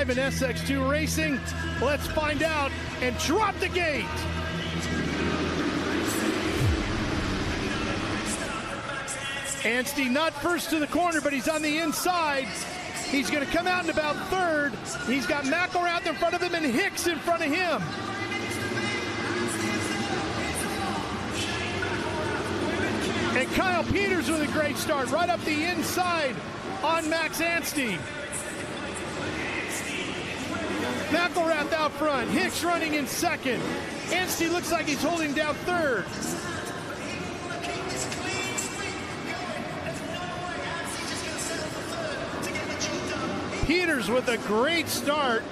live in SX2 Racing. Let's find out and drop the gate. Anstey not first to the corner, but he's on the inside. He's going to come out in about third. He's got McElrath in front of him and Hicks in front of him. And Kyle Peters with a great start right up the inside on Max Anstey. McElrath out front, Hicks running in second. Anstey looks like he's holding down third. Peters with a great start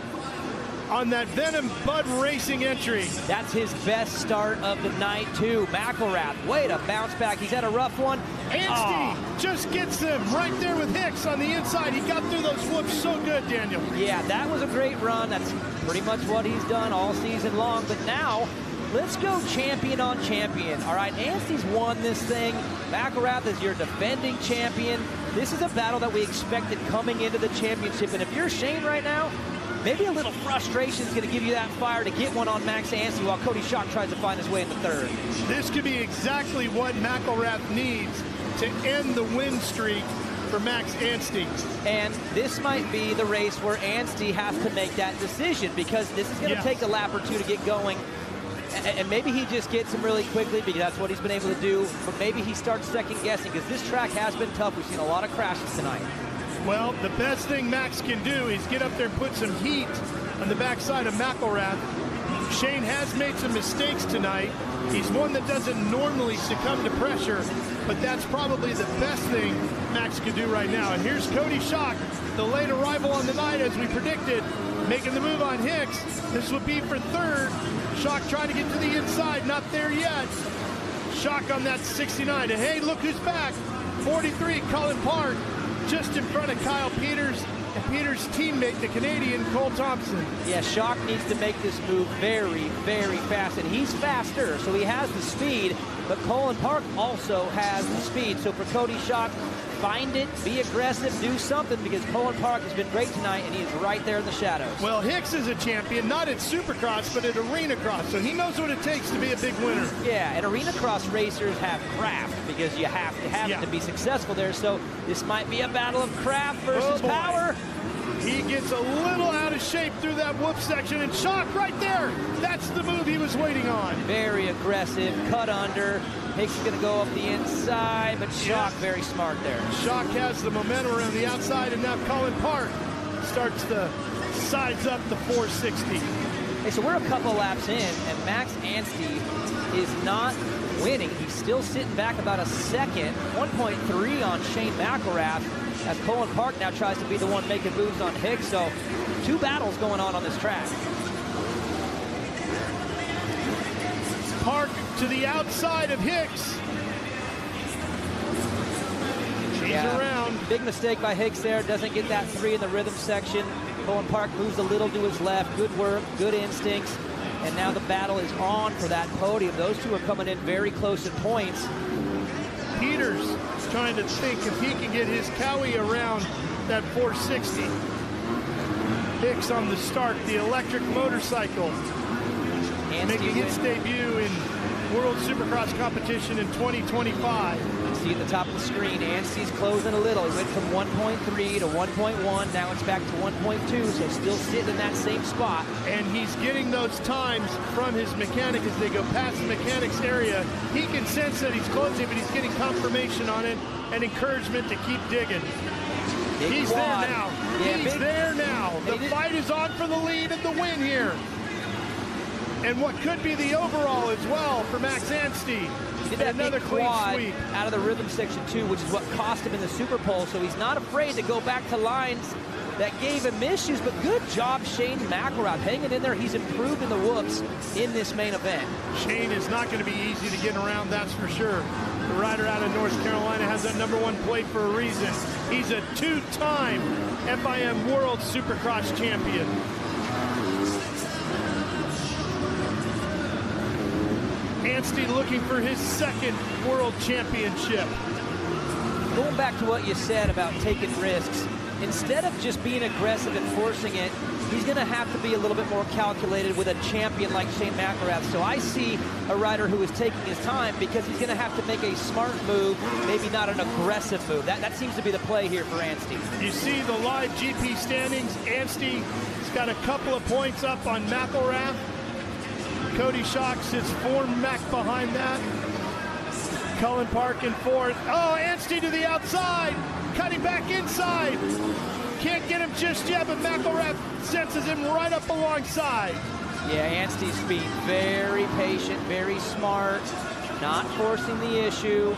on that Venom Bud Racing entry. That's his best start of the night, too. McElrath, way to bounce back. He's had a rough one. Anstey just gets him right there with Hicks on the inside. He got through those whoops so good, Daniel. Yeah, that was a great run. That's pretty much what he's done all season long. But now, let's go champion on champion. All right, Anstey's won this thing. McElrath is your defending champion. This is a battle that we expected coming into the championship. And if you're Shane right now, maybe a little frustration is going to give you that fire to get one on Max Anstey while Cody Schock tries to find his way into third. This could be exactly what McElrath needs to end the win streak for Max Anstey. And this might be the race where Anstey has to make that decision, because this is going to take a lap or two to get going. And maybe he just gets him really quickly because that's what he's been able to do. But maybe he starts second guessing, because this track has been tough. We've seen a lot of crashes tonight. Well, the best thing Max can do is get up there and put some heat on the backside of McElrath. Shane has made some mistakes tonight. He's one that doesn't normally succumb to pressure, but that's probably the best thing Max could do right now. And here's Cody Schock, the late arrival on the night, as we predicted, making the move on Hicks. This would be for third. Schock trying to get to the inside, not there yet. Schock on that 69. And hey, look who's back. 43, Colin Park, just in front of Kyle Peters and Peters' teammate, the Canadian Cole Thompson. Yeah, Schock needs to make this move very, very fast, and he's faster, so he has the speed, but Colin Park also has the speed. So for Cody Schock, find it, be aggressive, do something, because Colin Park has been great tonight, and he is right there in the shadows. Well, Hicks is a champion, not at Supercross, but at Arena Cross, so he knows what it takes to be a big winner. Yeah, and Arena Cross racers have craft, because you have to have it to be successful there, so this might be a battle of craft versus power. He gets a little out of shape through that whoop section, and Schock right there. That's the move he was waiting on. Very aggressive, cut under. Hicks is going to go up the inside, but Schock very smart there. Schock has the momentum around the outside, and now Colin Park starts to size up the 460. Hey, so we're a couple laps in, and Max Anstey is not winning. He's still sitting back about a second, 1.3 on Shane McElrath, as Colin Park now tries to be the one making moves on Hicks. So two battles going on this track. Park to the outside of Hicks. He's around. Big mistake by Hicks there. Doesn't get that 3 in the rhythm section. Colin Park moves a little to his left. Good work, good instincts. And now the battle is on for that podium. Those two are coming in very close in points. Peters trying to think if he can get his Cowie around that 460. Hicks on the start, the electric motorcycle, making its debut in World Supercross competition in 2025. You see at the top of the screen, Anstey's closing a little. He went from 1.3 to 1.1. Now it's back to 1.2, so still sitting in that same spot. And he's getting those times from his mechanic as they go past the mechanic's area. He can sense that he's closing, but he's getting confirmation on it and encouragement to keep digging. He's there now. He's there now. The fight is on for the lead and the win here. And what could be the overall as well for Max Anstey. He did that another big clean quad sweep out of the rhythm section too, which is what cost him in the Super Pole. So he's not afraid to go back to lines that gave him issues, but good job Shane McElrath hanging in there. He's improved in the whoops in this main event. Shane is not going to be easy to get around, that's for sure. The rider out of North Carolina has that #1 plate for a reason. He's a 2-time FIM World Supercross champion. Anstey looking for his 2nd world championship. Going back to what you said about taking risks, instead of just being aggressive and forcing it, he's going to have to be a little bit more calculated with a champion like Shane McElrath. So I see a rider who is taking his time because he's going to have to make a smart move, maybe not an aggressive move. That seems to be the play here for Anstey. You see the live GP standings. Anstey's got a couple of points up on McElrath. Cody Schock sits 4 Mac behind that. Cullen Park in 4th. Oh, Anstey to the outside, cutting back inside. Can't get him just yet, but McElrath senses him right up alongside. Yeah, Anstey's being very patient, very smart, not forcing the issue.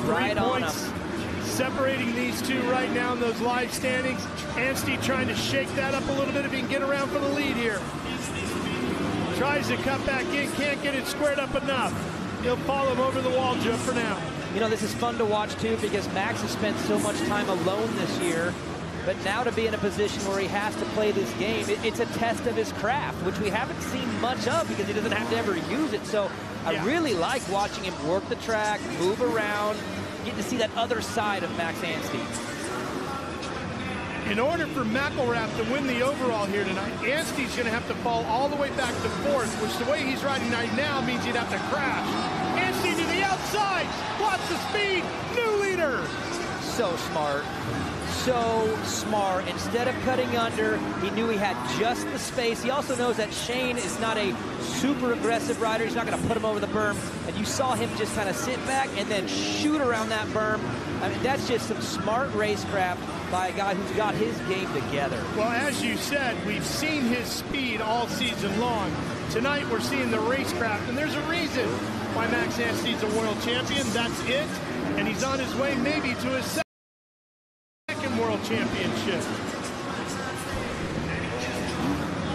Right on him. Separating these two right now in those live standings. Anstey trying to shake that up a little bit if he can get around for the lead here. Tries to cut back in, can't get it squared up enough. He'll follow him over the wall, Joe, for now. You know, this is fun to watch, too, because Max has spent so much time alone this year. But now to be in a position where he has to play this game, it's a test of his craft, which we haven't seen much of because he doesn't have to ever use it. So I really like watching him work the track, move around, get to see that other side of Max Anstey. In order for McElrath to win the overall here tonight, Anstey's going to have to fall all the way back to 4th, which the way he's riding right now means he'd have to crash. Anstey to the outside, lots of speed, new leader. So smart. So smart. Instead of cutting under, he knew he had just the space. He also knows that Shane is not a super aggressive rider. He's not going to put him over the berm. And you saw him just kind of sit back and then shoot around that berm. I mean, that's just some smart racecraft by a guy who's got his game together. Well, as you said, we've seen his speed all season long. Tonight, we're seeing the racecraft, and there's a reason why Max Anstey's a world champion. That's it. And he's on his way maybe to his second world championship.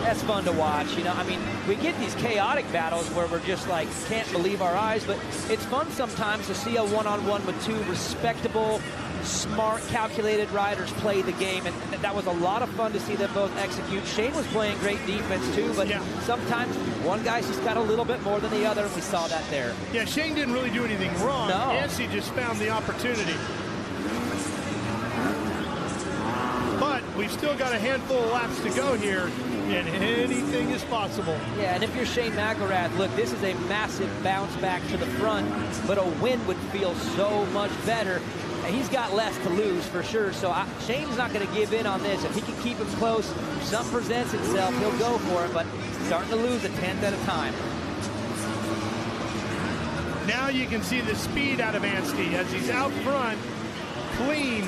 That's fun to watch. You know, I mean, we get these chaotic battles where we're just like, can't believe our eyes, but it's fun sometimes to see a one-on-one with two respectable, smart, calculated riders play the game, and that was a lot of fun to see them both execute. Shane was playing great defense too, but sometimes one guy's just got a little bit more than the other, and we saw that there. Yeah, Shane didn't really do anything wrong. No. Anstey just found the opportunity. But we've still got a handful of laps to go here, and anything is possible. Yeah, and if you're Shane McElrath, look, this is a massive bounce back to the front, but a win would feel so much better. And he's got less to lose for sure, so Shane's not going to give in on this. If he can keep him close, if something presents itself, he'll go for it, but he's starting to lose a tenth at a time. Now you can see the speed out of Anstey as he's out front, clean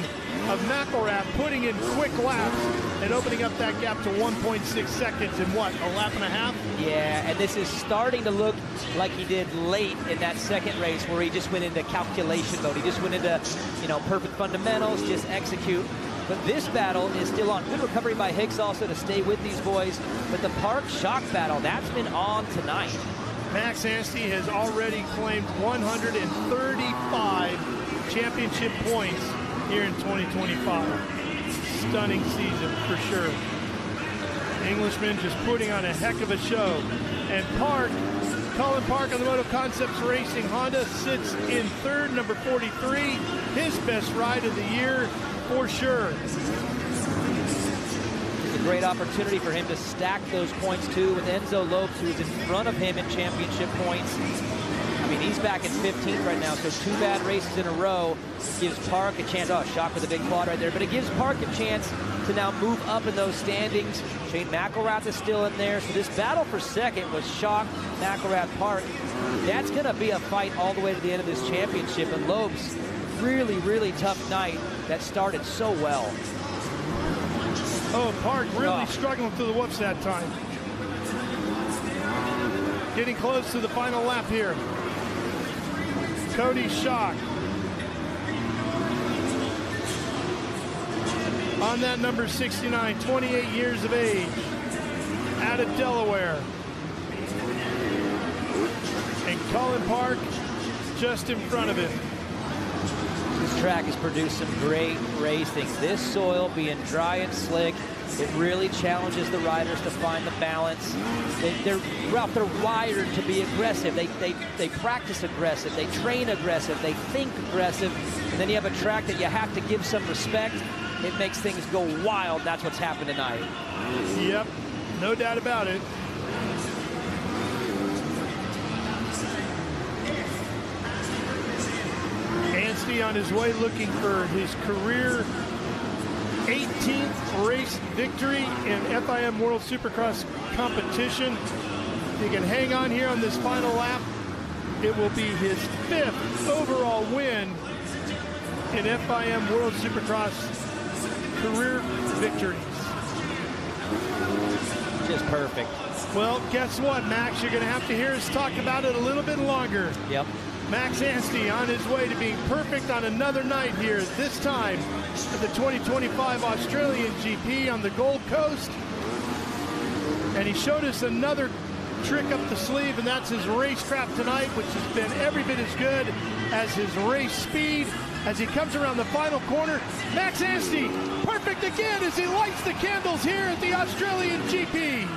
of McElrath, putting in quick laps and opening up that gap to 1.6 seconds in what, a lap and a half? Yeah, and this is starting to look like he did late in that second race where he just went into calculation mode. He just went into, you know, perfect fundamentals, just execute. But this battle is still on. Good recovery by Hicks also to stay with these boys. But the Park Schock battle, that's been on tonight. Max Anstey has already claimed 135 championship points here in 2025. Stunning season for sure. Englishman just putting on a heck of a show. And Park, Cullen Park on the Moto Concepts Racing Honda sits in 3rd, number 43. His best ride of the year for sure. It's a great opportunity for him to stack those points too with Enzo Lopes, who's in front of him in championship points. I mean, he's back in 15th right now, so 2 bad races in a row gives Park a chance. Oh, Schock with a big quad right there, but it gives Park a chance to now move up in those standings. Shane McElrath is still in there, so this battle for second was Schock, McElrath, Park. That's going to be a fight all the way to the end of this championship, and Lopes, really, really tough night that started so well. Oh, Park really struggling through the whoops that time. Getting close to the final lap here. Cody Schock on that number 69, 28 years of age, out of Delaware. And Cullen Park just in front of him. This track has produced some great racing. This soil being dry and slick, it really challenges the riders to find the balance. They're wired to be aggressive. They practice aggressive. They train aggressive. They think aggressive. And then you have a track that you have to give some respect. it makes things go wild. That's what's happened tonight. Yep, no doubt about it. Anstey on his way looking for his career 18th race victory in FIM World Supercross competition. If he can hang on here on this final lap, it will be his 5th overall win in FIM World Supercross career victories. Just perfect. Well, guess what, Max? You're going to have to hear us talk about it a little bit longer. Yep. Max Anstey on his way to being perfect on another night here, this time at the 2025 Australian GP on the Gold Coast. And he showed us another trick up the sleeve, and that's his racecraft tonight, which has been every bit as good as his race speed. As he comes around the final corner, Max Anstey, perfect again as he lights the candles here at the Australian GP.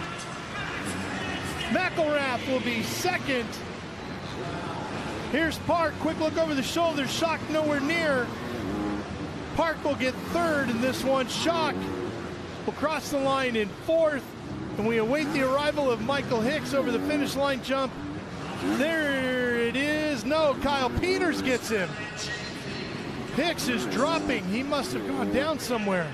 McElrath will be second. Here's Park, quick look over the shoulder, Schock nowhere near. Park will get third in this one. Schock will cross the line in fourth, and we await the arrival of Michael Hicks over the finish line jump. There it is. No, Kyle Peters gets him. Hicks is dropping. He must have gone down somewhere.